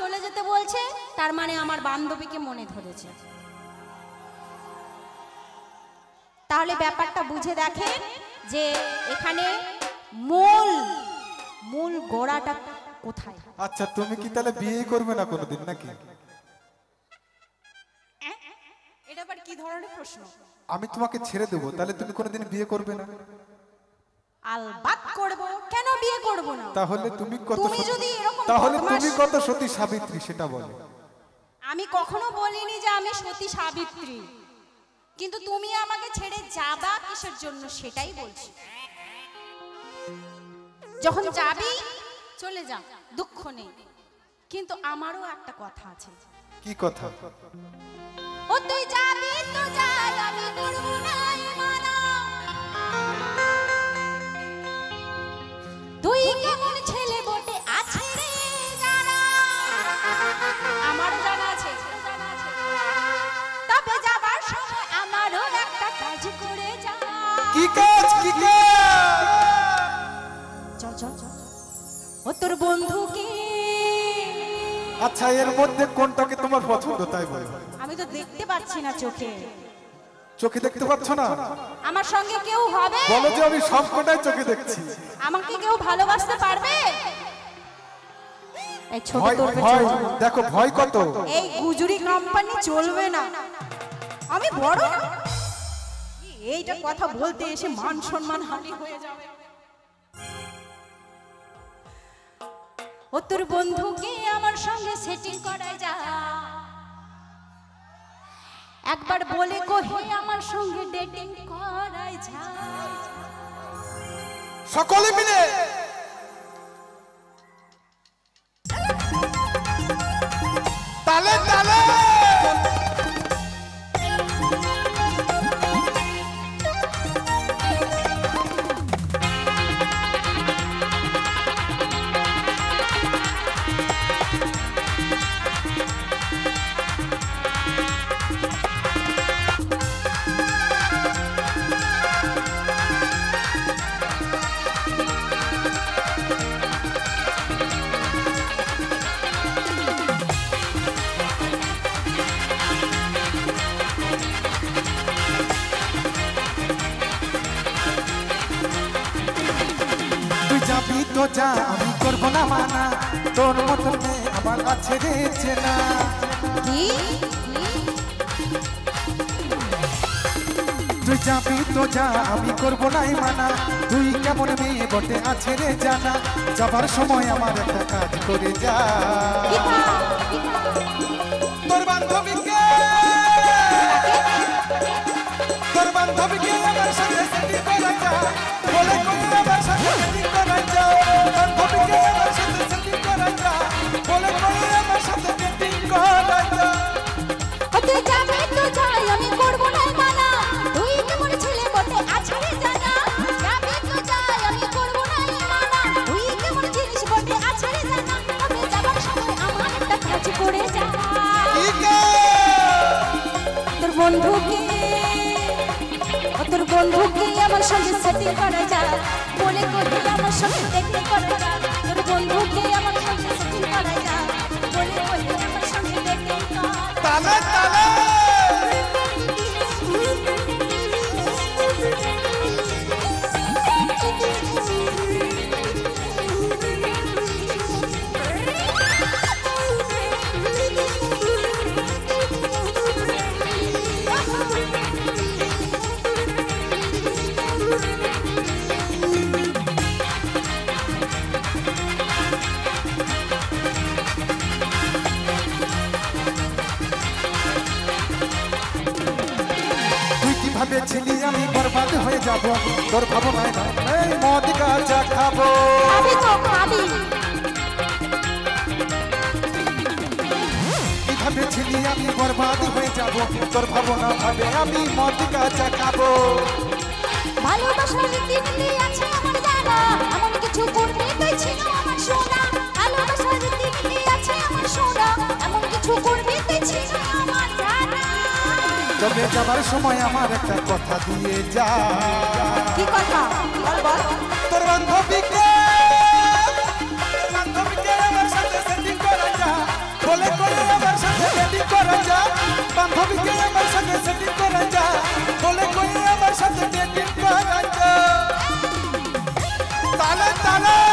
চলে যেতে বলছে, তার মানে আমার বান্ধবীকে মনে ধরেছে। তাহলে ব্যাপারটা বুঝে দেখেন যে এখানে মূল গোড়াটা কোথায়। আচ্ছা তুমি কি তাহলে বিয়ে করবে না কোনোদিন নাকি? এটা আবার কি ধরনের প্রশ্ন? আমি তোমাকে ছেড়ে দেবো, তাহলে তুমি কোনোদিন বিয়ে করবে না? আলবাত করব, কেন বিয়ে করব না? তাহলে তুমি কত সতী সাবিত্রী সেটা বলো। আমি কখনো বলিনি যে আমি সতী সাবিত্রী, কিন্তু তুমি আমাকে ছেড়ে যাবা কিসের জন্য সেটাই বলছি। যখন যাবি চলে যা, দুঃখ নেই, কিন্তু আমারও একটা কথা আছে। কি কথা? ও তুই যাবি তো যা, আমি করব না মানা। তুই কেমন ছেলে বটে আছে রে জানা, আমারও জানা আছে, তবে যাবার সময় আমারও একটা কাজ করে যা। কি কাজ? কি কাজ? চল চল চল, ও তোর বন্ধুকে। আচ্ছা এর মধ্যে কোনটাকে তোমার পছন্দ তাই বলো। আমি তো দেখতে পাচ্ছি না চোখে। চোখে দেখতে পাচ্ছ না? আমার সঙ্গে কেউ হবে? বলো যে আমি সবকটাই চোখে দেখছি। আমাকে কেউ ভালোবাসতে পারবে? এই ছোট ভয় দেখো, ভয় কত। এই গুজুরি কোম্পানি চলবে না, আমি বড় না। এইটা কথা বলতে এসে মান সম্মান হানি হয়ে যাবে। ও তোর বন্ধুকে আমার সঙ্গে সেটিং করায় যা, একবার বলে কহে আমার সঙ্গে ডেটিং করায় যা। সকলে মিলে তালে তালে তো যা, আমি করবো না মানা। তোর মতন মেয়ে আমার কাছে রয়েছে না। তুই যাবি তো যা, আমি করবো না মানা। তুই কেমন মেয়ে বটে আছে রে জানা। যাবার সময় আমার একটা কাজ করে যা। তোর বান্ধবীকে আমার সাথে সেটিং করা যা। বলে কই আমার সাথে সেটিং করা যা। বান্ধবীকে আমার সাথে সেটিং করা যা। বলে কই আমার সাথে সেটিং করা যা। তুই যাবি তো যাই, আমি করব না মানা। তুই কেমন ছেলে বটে আছে রে জানা। যাবি তো যাই, আমি করব না মানা। তুই কেমন জিনিস বটে আছে রে জানা। তবে যাবার সময় আমার একটা কাজ করে যা। তোর বন্ধুকে আমার সঙ্গে সেটিং করা যা। বলে কই আমার সঙ্গে ডেটিং করা যা। তোর বন্ধুকে আমার সঙ্গে সেটিং করা যা। বলে কই আমার সঙ্গে ডেটিং করা। তালে তালে ভেবেছিলি আমি বরবাদ হয়ে যাব। তোর ভাবনায় না এই মদ গাঁজা খাবো। আমি তো খাবি। ভেবেছিলি আমি বরবাদ হয়ে যাব। তোর ভাবনা ভাবে আমি মদ গাঁজা খাবো। ভালোবাসার রীতিনীতি আছে আমার জানা। এমন কিছু করবে তুই ছিল আমার সোনা। ভালোবাসার রীতিনীতি আছে আমার সোনা। এমন কিছু করবে তুই ছিল আমার জানা। তবে যাবার সময় আমার একটা কথা দিয়ে যা। কি কথা? বল বল। তোর বান্ধবীকে আমার সাথে সেটিং করা যা। তালে